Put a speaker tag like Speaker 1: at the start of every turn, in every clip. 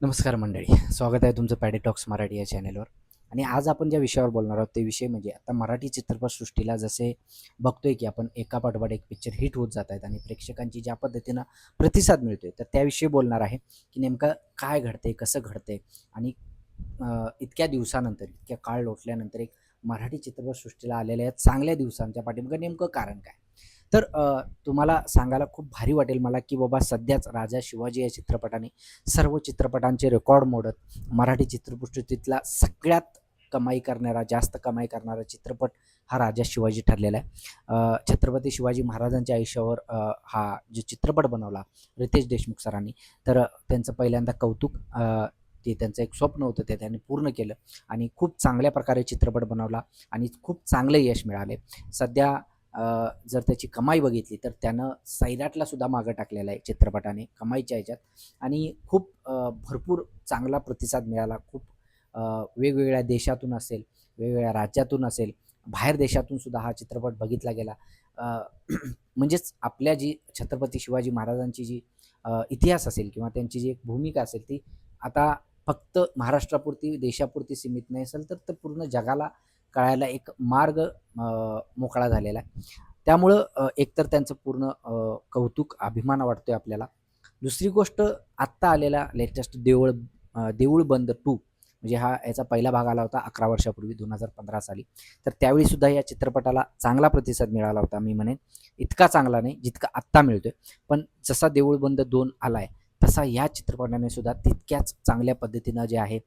Speaker 1: नमस्कार मंडळी, स्वागत आहे तुमचं पॅडी टॉक्स मराठी या चॅनलवर. आणि आज आपण ज्या विषयावर बोलणार आहोत ते विषय म्हणजे आता मराठी चित्रपटसृष्टीला जसे बघतोय की आपण एकापाठोपाठ एक पिक्चर हिट होत जात आहेत आणि प्रेक्षकांची ज्या पद्धतीनं प्रतिसाद मिळतोय, तर त्याविषयी बोलणार आहे की नेमकं काय घडते, कसं घडते आणि इतक्या दिवसानंतर, इतक्या काळ लोटल्यानंतर एक मराठी चित्रपटसृष्टीला आलेल्या या चांगल्या दिवसांच्या पाठीमागे नेमकं कारण काय? तर तुम्हाला सांगायला खूप भारी वाटेल मला की बाबा सध्याच राजा शिवाजी या चित्रपटाने सर्व चित्रपटांचे रेकॉर्ड मोडत मराठी चित्रपटसृष्टीतला सगळ्यात कमाई करणारा, जास्त कमाई करणारा चित्रपट हा राजा शिवाजी ठरलेला आहे. छत्रपती शिवाजी महाराजांच्या आयुष्यावर हा जो चित्रपट बनवला रितेश देशमुख सरांनी, तर त्यांचं पहिल्यांदा कौतुक. ते त्यांचं एक स्वप्न होतं ते त्यांनी पूर्ण केलं आणि खूप चांगल्या प्रकारे चित्रपट बनवला आणि खूप चांगलं यश मिळाले. सध्या जर त्याची कमाई बघितली तर त्यानं सैराटला सुद्धा मागं टाकलेलं आहे चित्रपटाने कमाईच्या ह्याच्यात. आणि खूप भरपूर चांगला प्रतिसाद मिळाला. खूप वेगवेगळ्या देशातून असेल, वेगवेगळ्या राज्यातून असेल, बाहेर देशातून सुद्धा हा चित्रपट बघितला गेला. अ, म्हणजेच आपल्या जी छत्रपती शिवाजी महाराजांची जी इतिहास असेल किंवा त्यांची जी एक भूमिका असेल ती आता फक्त महाराष्ट्रापुरती, देशापुरती सीमित नाही असेल तर पूर्ण जगाला कळायला एक मार्ग मोकळा झालेला आहे. त्यामुळं एकतर त्यांचं पूर्ण कौतुक, अभिमान वाटतोय आपल्याला. दुसरी गोष्ट आत्ता आलेला लेटेस्ट देऊळ बंद 2 म्हणजे याचा पहिला भाग आला होता 11 वर्षापूर्वी 2015 साली. तर त्यावेळी सुद्धा या चित्रपटाला चांगला प्रतिसाद मिळाला होता. मी म्हणेन इतका चांगला नाही जितका आत्ता मिळतोय. पण जसा देऊळ बंद 2 आलाय तसा या चित्रपटाने सुद्धा तितक्याच चांगल्या पद्धतीनं जे आहे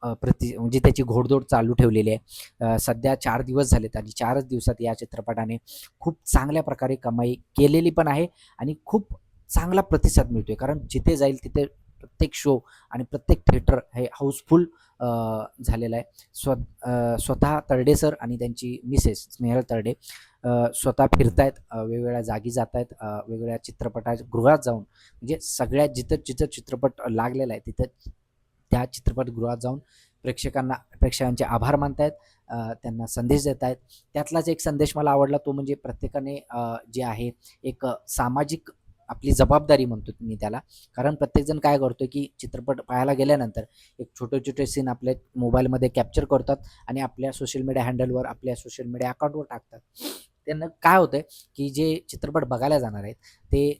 Speaker 1: म्हणजे त्याची घोडदौड चालू ठेवलेली आहे. सध्या 4 दिवस झालेत आणि 4च दिवसात या चित्रपटाने खूप चांगल्या प्रकारे कमाई केलेली पण आहे आणि खूप चांगला प्रतिसाद मिळतोय. कारण जिथे जाईल तिथे प्रत्येक शो आणि प्रत्येक थिएटर हे हाऊसफुल झालेलं आहे. स्वतः तरडे सर आणि त्यांची मिसेस स्नेहल तरडे स्वतः फिरतायत, वेगवेगळ्या जागी जातायत, वेगवेगळ्या चित्रपटगृहात जाऊन म्हणजे सगळ्यात जिथं जिथं चित्रपट लागलेला आहे तिथं त्या चित्रपटगृहात जाऊन प्रेक्षकांचे आभार मानतायत, त्यांना संदेश देत आहेत. त्यातलाच एक संदेश मला आवडला तो म्हणजे प्रत्येकाने जे आहे एक सामाजिक आपली जबाबदारी म्हणतो मी त्याला. कारण प्रत्येकजण काय करतो की चित्रपट पाहायला गेल्यानंतर एक छोटे-छोटे सीन आपल्या मोबाईलमध्ये कॅप्चर करतात आणि आपल्या सोशल मीडिया हँडलवर, आपल्या सोशल मीडिया अकाउंटवर टाकतात. त्यांना काय होतंय की जे चित्रपट बघायला जाणार आहेत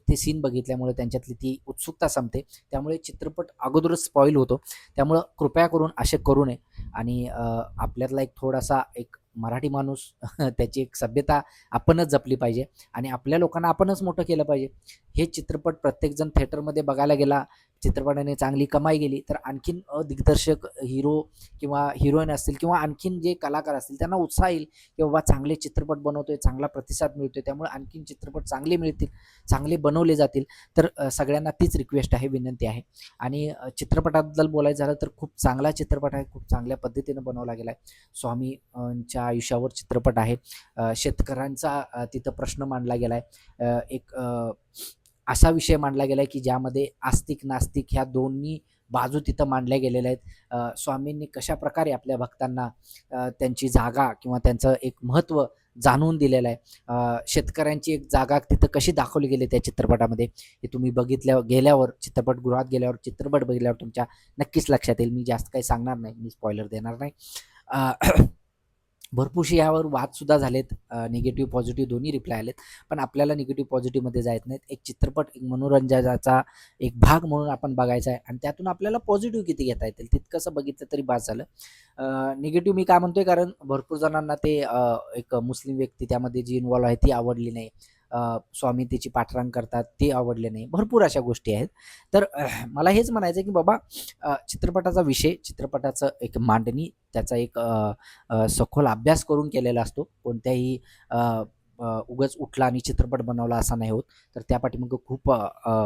Speaker 1: ते सीन बघितल्यामुळे त्यांच्यातली ती उत्सुकता संपते. त्यामुळे चित्रपट अगोदरच स्पॉईल होतो. त्यामुळं कृपया करून असे करू नये आणि आपल्यातला एक थोडासा एक मराठी माणूस त्याची एक सभ्यता आपणच जपली पाहिजे आणि आपल्या लोकांना आपणच मोठं केलं पाहिजे. हे चित्रपट प्रत्येकजण थिएटरमध्ये बघायला गेला, चित्रपटाने चांगली कमाई गेली, तर आणखीन दिग्दर्शक, हिरो किंवा हिरोईन असतील किंवा आणखीन जे कलाकार असतील त्यांना उत्साह येईल की बाबा चांगले चित्रपट बनवतोय, चांगला प्रतिसाद मिळतोय, त्यामुळे आणखीन चित्रपट चांगले मिळतील, चांगले बनवले जातील. तर सगळ्यांना तीच रिक्वेस्ट आहे, विनंती आहे. आणि चित्रपटाबद्दल बोलायचं झालं तर खूप चांगला चित्रपट आहे, खूप चांगल्या पद्धतीनं बनवला गेला आहे. स्वामींच्या आयुष्यावर चित्रपट आहे. शेतकऱ्यांचा तिथं प्रश्न मांडला गेला आहे. एक असा विषय मांडला गेला आहे की ज्यामध्ये आस्तिक नास्तिक ह्या दोन्ही बाजू तिथं मांडल्या गेलेल्या आहेत. स्वामींनी कशाप्रकारे आपल्या भक्तांना त्यांची जागा किंवा त्यांचं एक महत्त्व जाणवून दिलेलं आहे. शेतकऱ्यांची एक जागा तिथं कशी दाखवली गेली त्या चित्रपटामध्ये हे तुम्ही गेल्यावर चित्रपटगृहात गेल्यावर चित्रपट बघितल्यावर तुमच्या नक्कीच लक्षात येईल. मी जास्त काही सांगणार नाही, मी स्पॉइलर देणार नाही. भरपूरसे यावर वादसुद्धा झालेत. निगेटिव्ह, पॉझिटिव्ह दोन्ही रिप्लाय आलेत. पण आपल्याला निगेटिव्ह, पॉझिटिव्हमध्ये जायचं नाहीत. एक चित्रपट एक मनोरंजनाचा एक भाग म्हणून आपण बघायचा आहे आणि त्यातून आपल्याला पॉझिटिव्ह किती घेता येतील तितकंसं बघितलं तरी बास झालं. निगेटिव्ह मी काय म्हणतोय कारण भरपूर जणांना ते एक मुस्लिम व्यक्ती त्यामध्ये जी इन्व्हॉल्व आहे ती आवडली नाही. स्वामी तिची पाठरांग करतात ते आवडले नाही. भरपूर अशा गोष्टी आहेत. तर मला हेच म्हणायचं आहे की बाबा चित्रपटाचा विषय, चित्रपटाचं एक मांडणी, त्याचा एक सखोल अभ्यास करून केलेला असतो. कोणत्याही उगाच उठला आणि चित्रपट बनवला असा नाही होत. तर त्या पाठीमागे खूप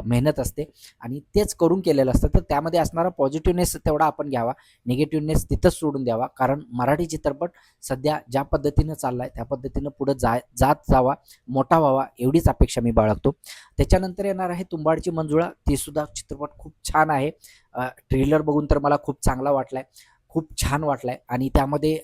Speaker 1: मेहनत असते आणि तेच करून केलेलं असतं. तर त्यामध्ये असणारा पॉझिटिव्हनेस तेवढा आपण घ्यावा, निगेटिव्हनेस तिथंच सोडून द्यावा. कारण मराठी चित्रपट सध्या ज्या पद्धतीनं चाललाय त्या पद्धतीनं पुढे जात जावा, मोठा व्हावा एवढीच अपेक्षा मी बाळगतो. त्याच्यानंतर येणार आहे तुंबाडची मंजुळा. ती सुद्धा चित्रपट खूप छान आहे. ट्रेलर बघून तर मला खूप चांगला वाटलाय, खूप छान वाटलाय आणि त्यामध्ये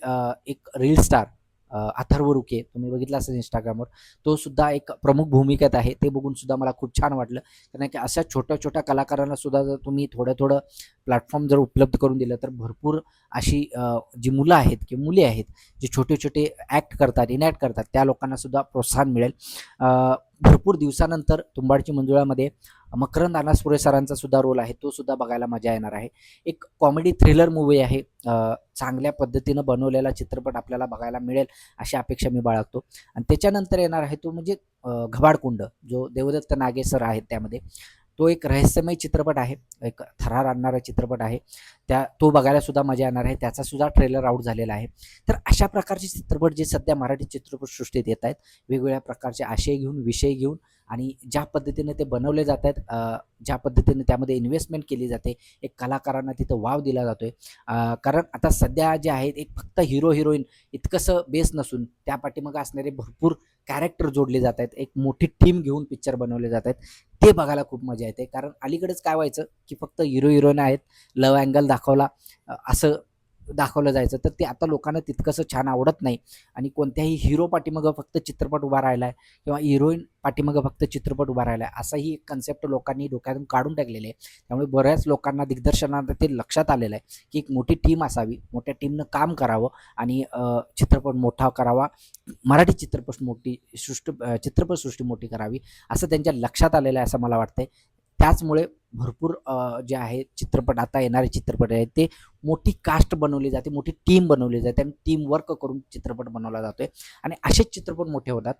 Speaker 1: एक रील स्टार अथर्व रुके, तुम्ही बघितलं असेल इंस्टाग्रामवर, तो सुद्धा एक प्रमुख भूमिकेत आहे. ते बघून सुद्धा मला खूप छान वाटलं. कारण की अशा छोट्या-छोट्या कलाकारांना सुद्धा जर तुम्ही थोडं-थोडं प्लॅटफॉर्म जर उपलब्ध करून दिलं, तर भरपूर अशी जी मुलं आहेत किंवा मुली आहेत, जे छोटे-छोटे ॲक्ट करतात, इनॅक्ट करतात, त्या लोकांना सुद्धा प्रोत्साहन मिळेल. भरपूर दिवसानंतर तुंबाडची मंजुळामध्ये मकरंद अनासपुरे सरांचा सुद्धा रोल आहे, तो सुद्धा बघायला मजा येणार आहे. एक कॉमेडी थ्रिलर मूव्ही आहे. चांगल्या पद्धतीनं बनवलेला चित्रपट आपल्याला बघायला मिळेल अशी अपेक्षा मी बाळगतो. आणि त्याच्यानंतर येणार आहे तो म्हणजे घबाडकुंड, जो देवदत्त नागे सर आहेत त्यामध्ये. तो एक रहस्यमय चित्रपट आहे, एक थरार आणणारा चित्रपट आहे. तो बघायला सुद्धा मजा येणार आहे. त्याचा सुद्धा ट्रेलर आउट झालेला आहे. तर अशा प्रकारचे चित्रपट जे सध्या मराठी चित्रपटसृष्टीत येत आहेत, वेगवेगळ्या प्रकारचे आशय घेऊन, विषय घेऊन आणि ज्या पद्धतीने ते बनवले जात आहेत, ज्या पद्धतीने त्यामध्ये इन्व्हेस्टमेंट केली जाते, एक कलाकारांना तिथं वाव दिला जातोय. कारण आता सध्या जे आहेत, एक फक्त हिरो हिरोईन इतकंसं बेस नसून त्या पाठीमागे असणारे भरपूर कॅरेक्टर जोडले जात आहेत. एक मोठी टीम घेऊन पिक्चर बनवले जात आहेत. ते बघायला खूप मजा येते. कारण अलीकडेच काय व्हायचं, की फक्त हिरो हिरोईन आहेत, लव्ह अँगल दाखवला, असं दाखवलं जायचं. तर ते आता लोकांना तितकंसं छान आवडत नाही. आणि कोणत्याही हिरो पाठीमागं फक्त चित्रपट उभा राहिला आहे किंवा हिरोईन पाठीमागं फक्त चित्रपट उभा राहिला आहे, असाही एक कन्सेप्ट लोकांनी डोक्यातून काढून टाकलेले आहे. त्यामुळे बऱ्याच लोकांना, दिग्दर्शकांना ते लक्षात आलेलं आहे, की एक मोठी टीम असावी, मोठ्या टीमनं काम करावं आणि चित्रपट मोठा करावा, मराठी चित्रपटसृष्टी मोठी करावी, असं त्यांच्या लक्षात आलेलं आहे असं मला वाटतंय. त्याचमुळे भरपूर जे आहे चित्रपट, आता येणारे चित्रपट आहेत, ते मोठी कास्ट बनवली जाते, मोठी टीम बनवली जाते आणि टीम वर्क करून चित्रपट बनवला जातोय आणि असेच चित्रपट मोठे होतात.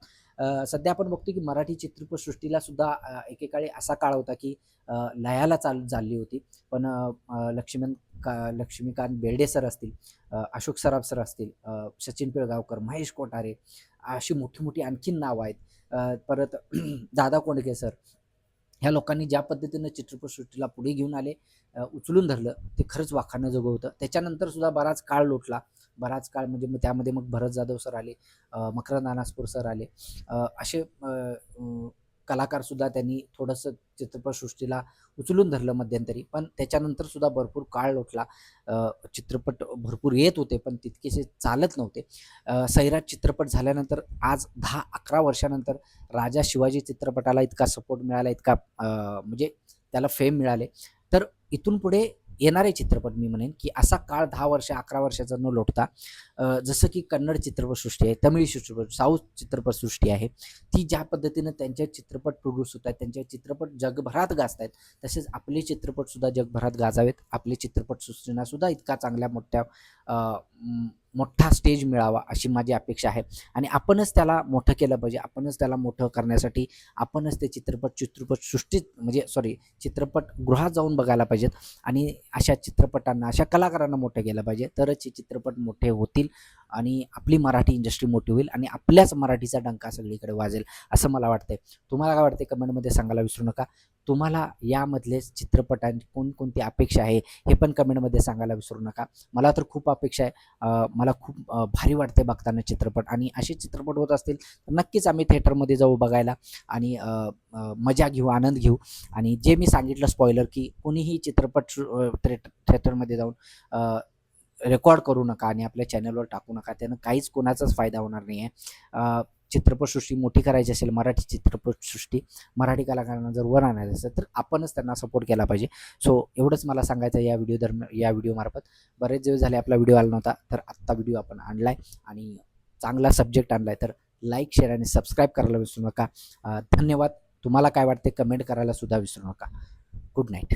Speaker 1: सध्या आपण बघतो की मराठी चित्रपटसृष्टीला सुद्धा एकेकाळी असा काळ होता की लयाला चालली होती. पण लक्ष्मीकांत बेर्डे सर असतील, अशोक सराफ सर असतील, सचिन पिळगावकर, महेश कोठारे, अशी मोठी मोठी आणखीन नावं आहेत. परत दादा कोंडके सर, ह्या लोकांनी ज्या पद्धतीनं चित्रपटसृष्टीला पुढे घेऊन आले, उचलून धरलं, ते खरंच वाखाणण्याजोगं होतं. त्याच्यानंतर सुद्धा बराच काळ लोटला. बराच काळ म्हणजे मग त्यामध्ये मग भरत जाधव सर आले, मकरंद अनासपूर सर आले. असे कलाकारसुद्धा त्यांनी थोडंसं चित्रपटसृष्टीला उचलून धरलं मध्यंतरी. पण त्याच्यानंतर सुद्धा भरपूर काळ लोटला. चित्रपट भरपूर येत होते, पण तितकेसे चालत नव्हते. सैराट चित्रपट झाल्यानंतर आज 10-11 वर्षानंतर राजा शिवाजी चित्रपटाला इतका सपोर्ट मिळाला, इतका म्हणजे त्याला फेम मिळाले. तर इथून पुढे येणारे चित्रपट मी म्हणेन, की असा काळ 10 वर्ष, 11 वर्षाचा न लोटता जसं की कन्नड चित्रपटसृष्टी आहे, तमिळ चित्रपट, साऊथ चित्रपटसृष्टी आहे, ती ज्या पद्धतीनं त्यांचे चित्रपट प्रोड्यूस होत आहेत, त्यांचे चित्रपट जगभरात गाजतायत, तसेच आपले चित्रपटसुद्धा जगभरात गाजावेत. आपले चित्रपटसृष्टींना सुद्धा इतका चांगल्या मोठा स्टेज मिळावा अशी माझी अपेक्षा आहे. आणि आपणच त्याला मोठं केलं पाहिजे. आपणच त्याला मोठं करण्यासाठी आपणच ते चित्रपटसृष्टीत म्हणजे चित्रपटगृहात जाऊन बघायला पाहिजेत आणि अशा चित्रपटांना, अशा कलाकारांना मोठं केलं पाहिजे. तरच हे चित्रपट मोठे होतील आणि आपली मराठी इंडस्ट्री मोठी होईल आणि आपल्याच मराठीचा डंका सगळीकडे वाजेल असं मला वाटतंय. तुम्हाला काय वाटतंय कमेंटमध्ये सांगायला विसरू नका. तुम्हाला यामधले चित्रपटांची कोणकोणती अपेक्षा आहे हे पण कमेंटमध्ये सांगायला विसरू नका. मला तर खूप अपेक्षा आहे. मला खूप भारी वाटते बघताना चित्रपट आणि असे चित्रपट होत असतील तर नक्कीच आम्ही थिएटरमध्ये जाऊ बघायला आणि मजा घेऊ, आनंद घेऊ. आणि जे मी सांगितलं स्पॉइलर, की कोणीही चित्रपट थिएटरमध्ये जाऊन रेकॉर्ड करू नका आणि आपल्या चॅनलवर टाकू नका. त्यानं काहीच कोणाचाच फायदा होणार नाही आहे. चित्रपटसृष्टी मोठी करायची असेल, मराठी चित्रपटसृष्टी, मराठी कलाकारांना जर वर आणायचं असेल तर आपणच त्यांना सपोर्ट केला पाहिजे. सो एवढंच मला सांगायचं आहे या व्हिडिओमार्फत. बरेच दिवस झाले आपला व्हिडिओ आला नव्हता, तर आत्ता व्हिडिओ आपण आणला आहे आणि चांगला सब्जेक्ट आणला आहे. तर लाईक, शेअर आणि सबस्क्राईब करायला विसरू नका. धन्यवाद. तुम्हाला काय वाटते कमेंट करायला सुद्धा विसरू नका. Good night.